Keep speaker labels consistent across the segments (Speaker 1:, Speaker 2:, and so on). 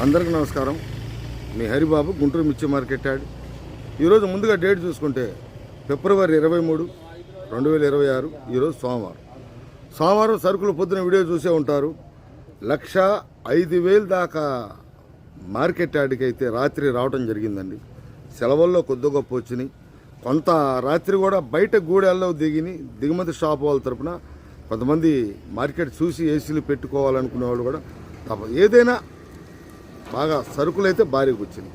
Speaker 1: అందరికీ నమస్కారం. మీ హరిబాబు, గుంటూరు మిర్చి మార్కెట్ యార్డ్. ఈరోజు ముందుగా డేట్ చూసుకుంటే ఫిబ్రవరి 23, 2026. ఈరోజు సోమవారం సరుకులు పొద్దున వీడియో చూసే ఉంటారు. 1,05,000 దాకా మార్కెట్ యార్డ్కి అయితే రాత్రి రావడం జరిగిందండి. సెలవుల్లో కొద్ది గొప్ప వచ్చినాయి. కొంత రాత్రి కూడా బయట గూడెల్లో దిగుమతి షాప్ వాళ్ళ తరపున కొంతమంది మార్కెట్ చూసి ఏసీలు పెట్టుకోవాలనుకునే వాళ్ళు కూడా ఏదైనా బాగా సరుకులు అయితే భారీగా వచ్చినాయి.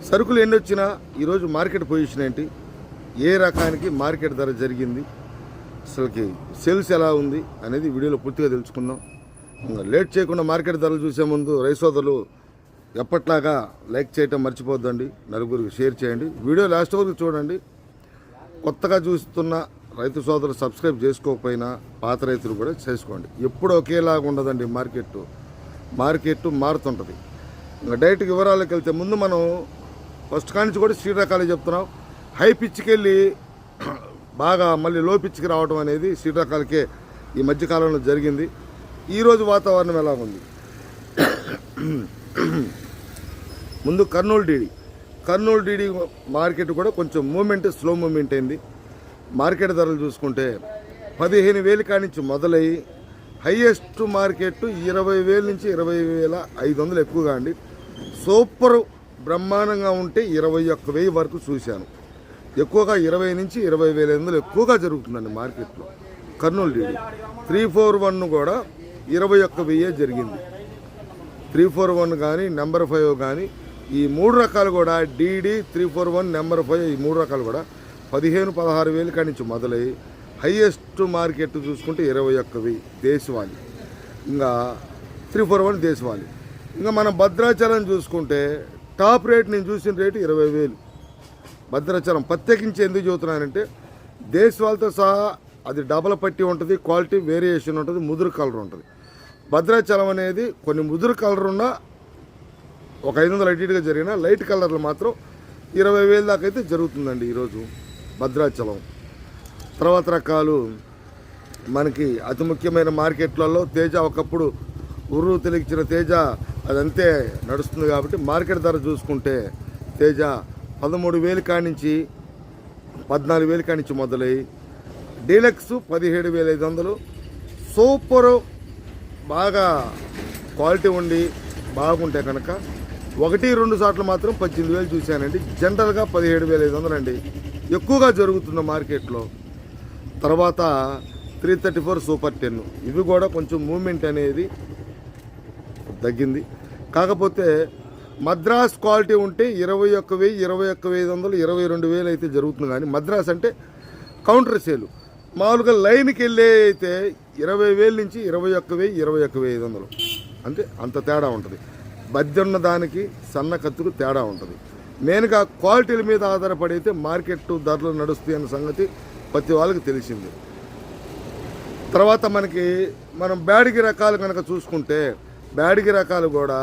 Speaker 1: సరుకులు ఎన్ని వచ్చినా ఈరోజు మార్కెట్ పొజిషన్ ఏంటి, ఏ రకానికి మార్కెట్ ధర జరిగింది, అసలుకి సేల్స్ ఎలా ఉంది అనేది వీడియోలో పూర్తిగా తెలుసుకుందాం. ఇంకా లేట్ చేయకుండా మార్కెట్ ధరలు చూసే ముందు రైతు సోదరులు ఎప్పట్లాగా లైక్ చేయటం మర్చిపోద్దండి, నలుగురికి షేర్ చేయండి, వీడియో లాస్ట్ వరకు చూడండి. కొత్తగా చూస్తున్న రైతు సోదరులు సబ్స్క్రైబ్ చేసుకోకపోయినా పాత రైతులు కూడా చేసుకోండి. ఎప్పుడు ఒకేలాగా ఉండదండి మార్కెట్ మారుతుంటుంది. ఇంకా డైరెక్ట్ వివరాలకు వెళ్తే ముందు మనం ఫస్ట్ కానించి కూడా సీడ్ రకాలే చెప్తున్నాం. హై పిచ్కి వెళ్ళి బాగా మళ్ళీ లో పిచ్కి రావడం అనేది సీడ్ రకాలకే ఈ మధ్యకాలంలో జరిగింది. ఈరోజు వాతావరణం ఎలా ఉంది, ముందు కర్నూలు డీడీ మార్కెట్ కూడా కొంచెం స్లో మూమెంట్ అయింది. మార్కెట్ ధరలు చూసుకుంటే 15,000 కానించి మొదలయ్యి హైయెస్ట్ మార్కెట్ 20,000 నుంచి 20,500 ఎక్కువగా అండి. సూపర్ బ్రహ్మాండంగా ఉంటే 21,000 వరకు చూశాను. ఎక్కువగా 20 నుంచి 20,500 ఎక్కువగా జరుగుతుందండి మార్కెట్లో. కర్నూలు డీడీ 341 కూడా 21,000 జరిగింది. 341 కానీ నెంబర్ 5 కానీ ఈ మూడు రకాలు కూడా డీడీ 341 నెంబర్ 5 ఈ మూడు రకాలు కూడా 15,000-16,000 కానించి మొదలయ్యి హైయెస్ట్ మార్కెట్ చూసుకుంటే 21,000 దేశవాళీ, ఇంకా 341 దేశవాళీ. ఇంకా మనం భద్రాచలం చూసుకుంటే టాప్ రేట్ నేను చూసిన రేటు 20,000. భద్రాచలం ప్రత్యేకించి ఎందుకు చెబుతున్నానంటే దేశవాళీతో సహా అది డబల్ పట్టి ఉంటుంది, క్వాలిటీ వేరియేషన్ ఉంటుంది, ముదురు కలర్ ఉంటుంది. భద్రాచలం అనేది కొన్ని ముదురు కలర్ ఉన్న ఒక 500 అడిగా జరిగిన లైట్ కలర్లు మాత్రం 20,000 దాకా అయితే జరుగుతుందండి ఈరోజు భద్రాచలం. తర్వాత రకాలు మనకి అతి ముఖ్యమైన మార్కెట్లలో తేజ ఒకప్పుడు ఉర్రు తెలిగించిన తేజ అదంతే నడుస్తుంది కాబట్టి మార్కెట్ ధర చూసుకుంటే తేజ 13,000 కానించి 14,000 కానించి మొదలై డీలక్స్ 17,500. సూపరు బాగా క్వాలిటీ ఉండి బాగుంటే కనుక 1-2 సార్లు మాత్రం 18,000 చూశానండి. జనరల్గా 17,500 అండి ఎక్కువగా జరుగుతున్న మార్కెట్లో. తర్వాత 334 సూపర్ 10 ఇవి కూడా కొంచెం మూమెంట్ అనేది తగ్గింది. కాకపోతే మద్రాస్ క్వాలిటీ ఉంటే 21,000, 21,500, 22,000 అయితే జరుగుతుంది. కానీ మద్రాస్ అంటే కౌంటర్ సేలు. మామూలుగా లైన్కి వెళ్ళే అయితే 20,000 నుంచి 21,000, 21,500 అంటే అంత తేడా ఉంటుంది. బద్దెన్న దానికి సన్న కత్తుకు తేడా ఉంటుంది. మెయిన్గా క్వాలిటీల మీద ఆధారపడి అయితే మార్కెట్ ధరలు నడుస్తాయి అన్న సంగతి ప్రతి వాళ్ళకి తెలిసింది. తర్వాత మనం బ్యాడిగి రకాలు కనుక చూసుకుంటే బ్యాడిగి రకాలు కూడా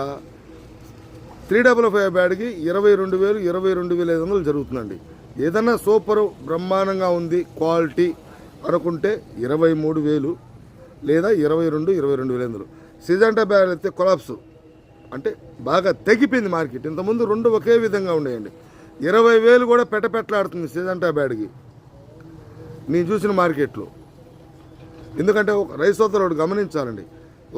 Speaker 1: 355 బ్యాడిగి 22,000, 22,500 జరుగుతుందండి. ఏదన్నా సూపరు బ్రహ్మాండంగా ఉంది క్వాలిటీ అనుకుంటే 23,000 లేదా 22,000, 22,500. సిజంటా బ్యాడ్ అయితే కొలాప్స్ అంటే బాగా తగ్గిపోయింది మార్కెట్. ఇంతకుముందు రెండు ఒకే విధంగా ఉండేయండి. 20,000 కూడా పెట్టలాడుతుంది సిజంటా బ్యాడ్కి నేను చూసిన మార్కెట్లో. ఎందుకంటే ఒక రైతు సోదరుడు గమనించాలండి,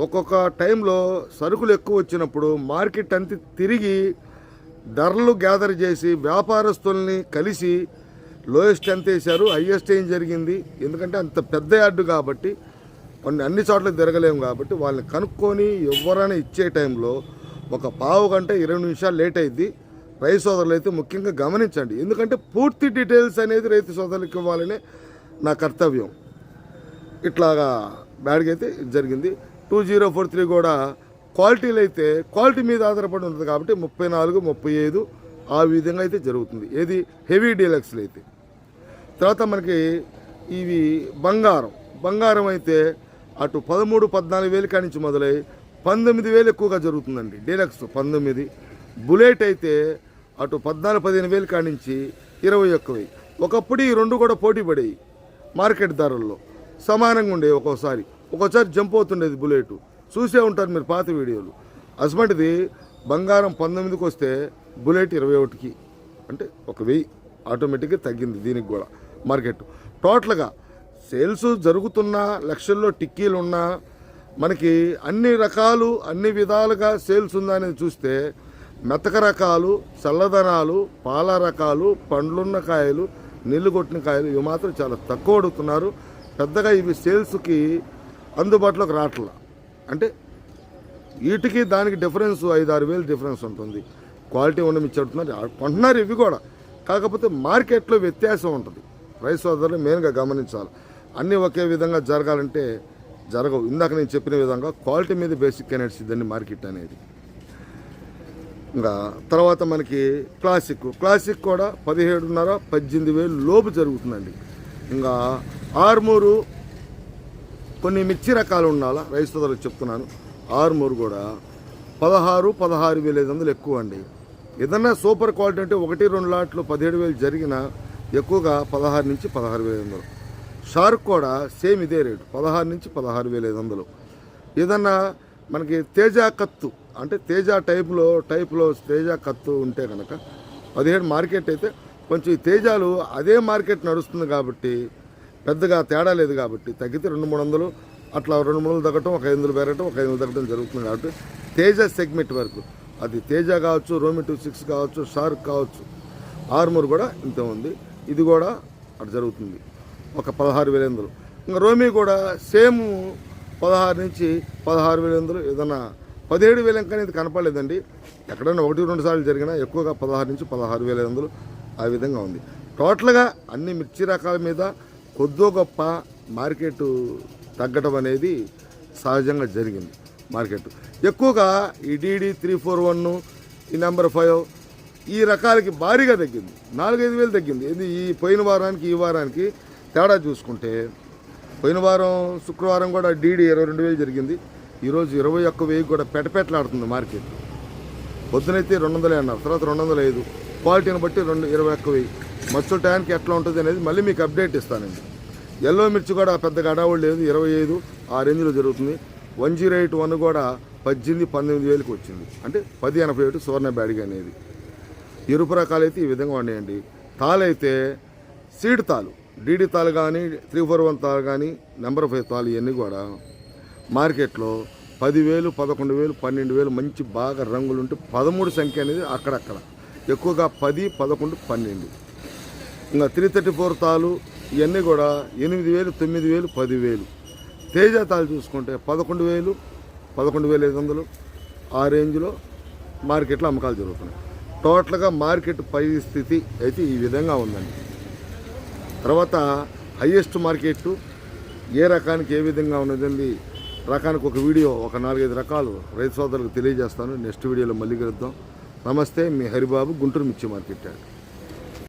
Speaker 1: ఒక్కొక్క టైంలో సరుకులు ఎక్కువ వచ్చినప్పుడు మార్కెట్ అంతా తిరిగి ధరలు గ్యాదర్ చేసి వ్యాపారస్తుల్ని కలిసి లోయెస్ట్ ఎంత వేశారు, హయ్యెస్ట్ ఏం జరిగింది. ఎందుకంటే అంత పెద్ద యార్డు కాబట్టి అన్ని చోట్ల తిరగలేము కాబట్టి వాళ్ళని కనుక్కొని ఎవరైనా ఇచ్చే టైంలో ఒక పావు గంట 20 నిమిషాలు లేట్ అయింది. రైతు సోదరులు అయితే ముఖ్యంగా గమనించండి. ఎందుకంటే పూర్తి డీటెయిల్స్ అనేది రైతు సోదరులకు ఇవ్వాలనే నా కర్తవ్యం. ఇట్లాగా బ్యాడ్గా అయితే జరిగింది. 2043 కూడా క్వాలిటీలు అయితే క్వాలిటీ మీద ఆధారపడి ఉంటుంది కాబట్టి 34, 35 ఆ విధంగా అయితే జరుగుతుంది. ఏది హెవీ డీలక్స్లు అయితే. తర్వాత మనకి ఇవి బంగారం అయితే అటు 13, 14,000 కానించి మొదలై 19,000 ఎక్కువగా జరుగుతుందండి. డీలక్స్ 19. బుల్లెట్ అయితే అటు 14, 15,000 కానించి 21,000. ఒకప్పుడు ఈ రెండు కూడా పోటీ పడేవి మార్కెట్ ధరల్లో, సమానంగా ఉండేవి. ఒక్కోసారి జంప్ అవుతుండేది బుల్లెట్. చూసే ఉంటారు మీరు పాత వీడియోలు. అసమంటిది బంగారం 19కి వస్తే బుల్లెట్ 21కి, అంటే 1000 ఆటోమేటిక్గా తగ్గింది దీనికి కూడా మార్కెట్. టోటల్గా సేల్స్ జరుగుతున్నా, లక్షల్లో టిక్కీలు ఉన్నా, మనకి అన్ని రకాలు అన్ని విధాలుగా సేల్స్ ఉందనేది చూస్తే మెతక రకాలు, చల్లదనాలు, పాల రకాలు, పండ్లున్న కాయలు, నీళ్లు కొట్టిన కాయలు ఇవి మాత్రం చాలా తక్కువ అడుగుతున్నారు. పెద్దగా ఇవి సేల్స్కి అందుబాటులోకి రావట్లా. అంటే వీటికి దానికి డిఫరెన్స్ 5-6 వేలు డిఫరెన్స్ ఉంటుంది. క్వాలిటీ ఉండడం ఇచ్చేస్తున్నారు, కొంటున్నారు ఇవి కూడా. కాకపోతే మార్కెట్లో వ్యత్యాసం ఉంటుంది. రైతు సోదరులు మెయిన్గా గమనించాలి. అన్నీ ఒకే విధంగా జరగాలంటే జరగవు. ఇందాక నేను చెప్పిన విధంగా క్వాలిటీ మీద బేసిక్ నడిచిద్దండి మార్కెట్ అనేది. ఇంకా తర్వాత మనకి క్లాసిక్ కూడా 17,500-18,000 లోపు జరుగుతుందండి. ఇంకా ఆర్మూరు కొన్ని మిర్చి రకాలు ఉండాలా, రైతు సోదరులకు చెప్తున్నాను. ఆర్మూరు కూడా 16,000-16,500 ఎక్కువ అండి. ఏదన్నా సూపర్ క్వాలిటీ అంటే 1-2 లాట్లు 17,000 జరిగినా ఎక్కువగా 16,000-16,500. షార్క్ కూడా సేమ్ ఇదే రేటు 16,000-16,500. ఏదన్నా మనకి తేజ కత్తు అంటే తేజ టైప్లో తేజ కత్తు ఉంటే కనుక 17 మార్కెట్ అయితే కొంచెం ఈ తేజాలు అదే మార్కెట్ నడుస్తుంది కాబట్టి పెద్దగా తేడా లేదు కాబట్టి తగ్గితే 200-300 అట్లా 200 తగ్గటం, 500 పెరగటం, 500 తగ్గటం జరుగుతుంది. కాబట్టి తేజ సెగ్మెంట్ వరకు అది తేజ కావచ్చు, రోమి 26 కావచ్చు, షార్క్ కావచ్చు, ఆర్మూర్ కూడా ఇంత ఉంది. ఇది కూడా అటు జరుగుతుంది ఒక 16,500. ఇంకా రోమి కూడా సేమ్ 16,000-16,500. ఏదన్నా 17,000 ఇంకా ఇది కనపడలేదండి. ఎక్కడైనా 1-2 సార్లు జరిగినా ఎక్కువగా 16,000-16,500 ఆ విధంగా ఉంది. టోటల్గా అన్ని మిర్చి రకాల మీద కొద్దో గొప్ప మార్కెట్ తగ్గడం అనేది సహజంగా జరిగింది. మార్కెట్ ఎక్కువగా ఈ DD 341, ఈ నెంబర్ 5 ఈ రకాలకి భారీగా తగ్గింది. 4-5 వేలు తగ్గింది. ఇది ఈ పోయిన వారానికి ఈ వారానికి తేడా చూసుకుంటే పోయిన వారం శుక్రవారం కూడా DD 22,000 జరిగింది. ఈరోజు 21,000 కూడా పెటపెట్లాడుతుంది మార్కెట్. పొద్దునైతే 200 అన్నారు, తర్వాత 205. క్వాలిటీని బట్టి 21,000. మచ్చల టైంకి ఎట్లా ఉంటుంది అనేది మళ్ళీ మీకు అప్డేట్ ఇస్తానండి. ఎల్లో మిర్చి కూడా పెద్దగా అడావుడు లేదు, 25 ఆ రేంజ్లో జరుగుతుంది. 108-1 కూడా 18,000-19,000కి వచ్చింది. అంటే 1081 సువర్ణ బ్యాడిగ అనేది. ఎరుపు రకాలు అయితే ఈ విధంగా ఉన్నాయండి. తాళైతే సీడ్ తాలు, DD తాలు కానీ, 341 తాలు కానీ, నెంబర్ 5 తాలు ఇవన్నీ కూడా మార్కెట్లో 10,000, 11,000, 12,000 మంచి బాగా రంగులు ఉంటే 13 సంఖ్య అనేది అక్కడక్కడ ఎక్కువగా 10, 11, 12. ఇంకా 334 తాలు ఇవన్నీ కూడా 8,000, 9,000, 10,000. తేజ తాలు చూసుకుంటే 11,000, 11,500 ఆ రేంజ్లో మార్కెట్లో అమ్మకాలు జరుగుతున్నాయి. టోటల్గా మార్కెట్ పరిస్థితి అయితే ఈ విధంగా ఉందండి. తర్వాత హయ్యెస్ట్ మార్కెట్ ఏ రకానికి ఏ విధంగా ఉన్నదండి రకానికి ఒక వీడియో, ఒక 4-5 రకాలు రైతు సోదరులకు తెలియజేస్తాను. నెక్స్ట్ వీడియోలో మళ్ళీ కలుద్దాం. నమస్తే, మీ హరిబాబు, గుంటూరు మిర్చి మార్కెట్ యార్డ్.